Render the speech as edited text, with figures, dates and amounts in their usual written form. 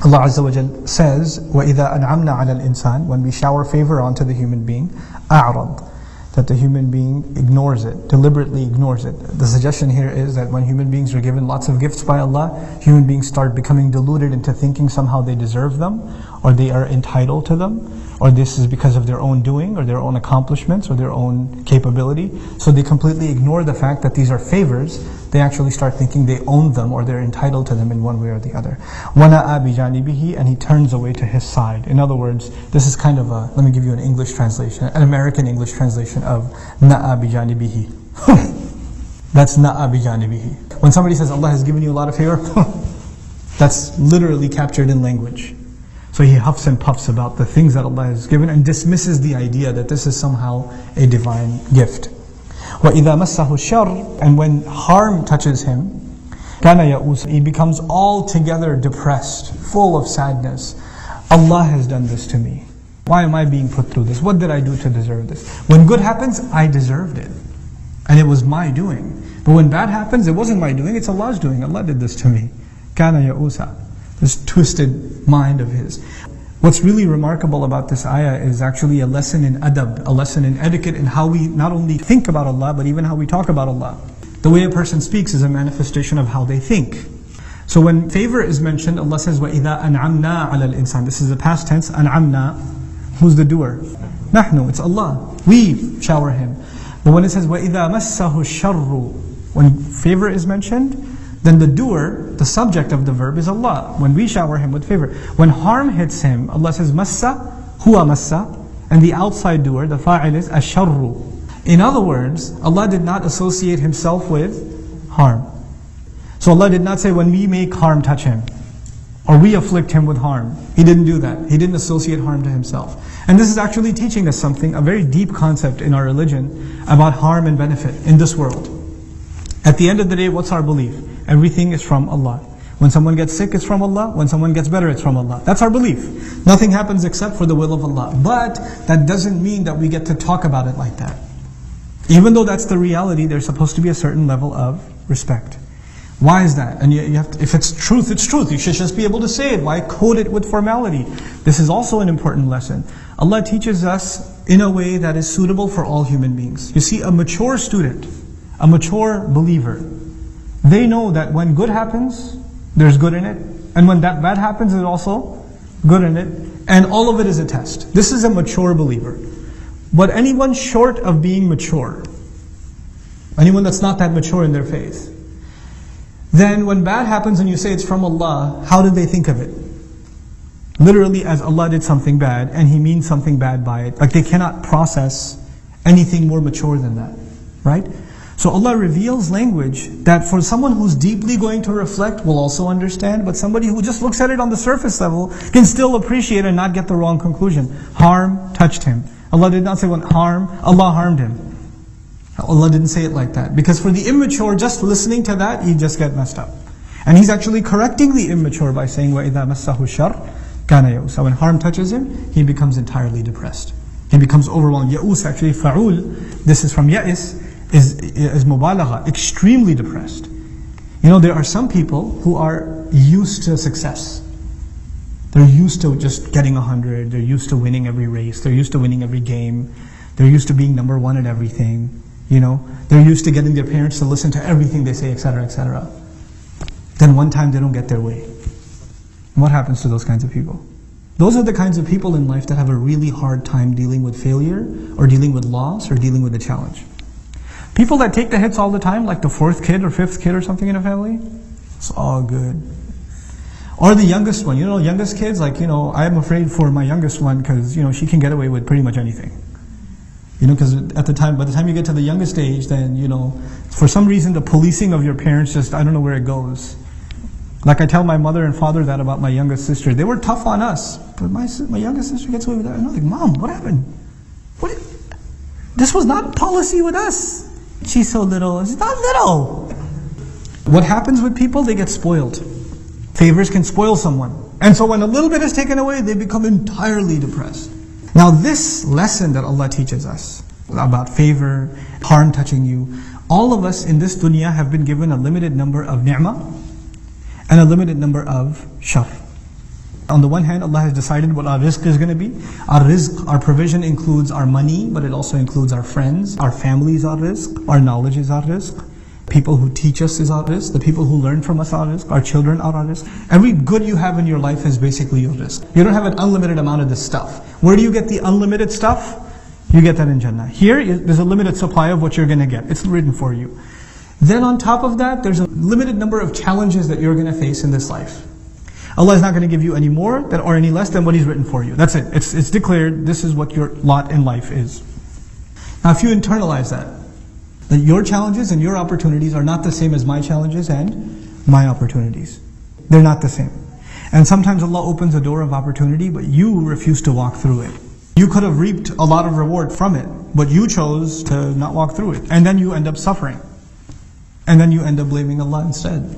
Allah Azza wa Jal says, وَإِذَا أَنْعَمْنَا عَلَى الْإِنسان, when we shower favor onto the human being, أَعْرَض, that the human being ignores it, deliberately ignores it. The suggestion here is that when human beings are given lots of gifts by Allah, human beings start becoming deluded into thinking somehow they deserve them, or they are entitled to them, or this is because of their own doing, or their own accomplishments, or their own capability. So they completely ignore the fact that these are favors. They actually start thinking they own them, or they're entitled to them in one way or the other. وَنَأَى بِجَانِبِهِ, and he turns away to his side. In other words, this is kind of a, let me give you an English translation, an American English translation of نَأَى بِجَانِبِهِ. That's نَأَى بِجَانِبِهِ. When somebody says Allah has given you a lot of favor, that's literally captured in language. So he huffs and puffs about the things that Allah has given and dismisses the idea that this is somehow a divine gift. وَإِذَا مَسَّهُ الشَّرُّ, and when harm touches him, كَانَ يَئُوسًا, he becomes altogether depressed, full of sadness. Allah has done this to me. Why am I being put through this? What did I do to deserve this? When good happens, I deserved it. And it was my doing. But when bad happens, it wasn't my doing, it's Allah's doing. Allah did this to me. كَانَ يَئُوسًا, this twisted mind of his. What's really remarkable about this ayah is actually a lesson in adab, a lesson in etiquette, in how we not only think about Allah, but even how we talk about Allah. The way a person speaks is a manifestation of how they think. So when favor is mentioned, Allah says, وَإِذَا أَنْعَمْنَا عَلَى الْإِنسان. This is the past tense, أَنْعَمْنَا. Who's the doer? نحن, it's Allah. We shower him. But when it says, وَإِذَا مَسَّهُ الشَّرُّ, when favor is mentioned, then the doer, the subject of the verb, is Allah. When we shower him with favor. When harm hits him, Allah says, مَسَّ, huwa massa, and the outside doer, the fa'il, is asharru. In other words, Allah did not associate himself with harm. So Allah did not say, when we make harm touch him, or we afflict him with harm. He didn't do that. He didn't associate harm to himself. And this is actually teaching us something, a very deep concept in our religion, about harm and benefit in this world. At the end of the day, what's our belief? Everything is from Allah. When someone gets sick, it's from Allah. When someone gets better, it's from Allah. That's our belief. Nothing happens except for the will of Allah. But that doesn't mean that we get to talk about it like that. Even though that's the reality, there's supposed to be a certain level of respect. Why is that? And you have to, if it's truth, it's truth. You should just be able to say it. Why code it with formality? This is also an important lesson. Allah teaches us in a way that is suitable for all human beings. You see, a mature student, a mature believer, they know that when good happens, there's good in it. And when that bad happens, there's also good in it. And all of it is a test. This is a mature believer. But anyone short of being mature, anyone that's not that mature in their faith, then when bad happens and you say it's from Allah, how do they think of it? Literally as Allah did something bad and He means something bad by it. Like they cannot process anything more mature than that. Right? So Allah reveals language that for someone who's deeply going to reflect will also understand, but somebody who just looks at it on the surface level can still appreciate and not get the wrong conclusion. Harm touched him. Allah did not say when Allah harmed him. Allah didn't say it like that. Because for the immature, just listening to that, you just get messed up. And He's actually correcting the immature by saying, وَإِذَا مَسَّهُ الشَّرُّ كَانَ يَئُوسًا. When harm touches him, he becomes entirely depressed. He becomes overwhelmed. Ya'us, actually, fa'ul, this is from ya'is, is mubalagha, extremely depressed. You know, there are some people who are used to success. They're used to just getting 100, they're used to winning every race, they're used to winning every game, they're used to being number one at everything. You know, they're used to getting their parents to listen to everything they say, etc., etc. Then one time they don't get their way. What happens to those kinds of people? Those are the kinds of people in life that have a really hard time dealing with failure, or dealing with loss, or dealing with a challenge. People that take the hits all the time, like the fourth kid or fifth kid or something in a family, it's all good. Or the youngest one, you know, youngest kids, like, you know, I'm afraid for my youngest one because, you know, she can get away with pretty much anything. You know, because by the time you get to the youngest age, then, you know, for some reason the policing of your parents just, I don't know where it goes. Like I tell my mother and father that about my youngest sister. They were tough on us, but my youngest sister gets away with that. And I'm like, Mom, what happened? This was not policy with us. She's so little. She's not little. What happens with people? They get spoiled. Favors can spoil someone. And so when a little bit is taken away, they become entirely depressed. Now this lesson that Allah teaches us about favor, harm touching you, all of us in this dunya have been given a limited number of ni'mah and a limited number of shar. On the one hand, Allah has decided what our rizq is going to be. Our rizq, our provision includes our money, but it also includes our friends. Our family is our rizq. Our knowledge is our rizq. People who teach us is our rizq. The people who learn from us are our rizq. Our children are our rizq. Every good you have in your life is basically your rizq. You don't have an unlimited amount of this stuff. Where do you get the unlimited stuff? You get that in Jannah. Here, there's a limited supply of what you're going to get. It's written for you. Then on top of that, there's a limited number of challenges that you're going to face in this life. Allah is not going to give you any more or any less than what He's written for you. That's it. It's declared, this is what your lot in life is. Now if you internalize that your challenges and your opportunities are not the same as my challenges and my opportunities. They're not the same. And sometimes Allah opens a door of opportunity, but you refuse to walk through it. You could have reaped a lot of reward from it, but you chose to not walk through it. And then you end up suffering. And then you end up blaming Allah instead.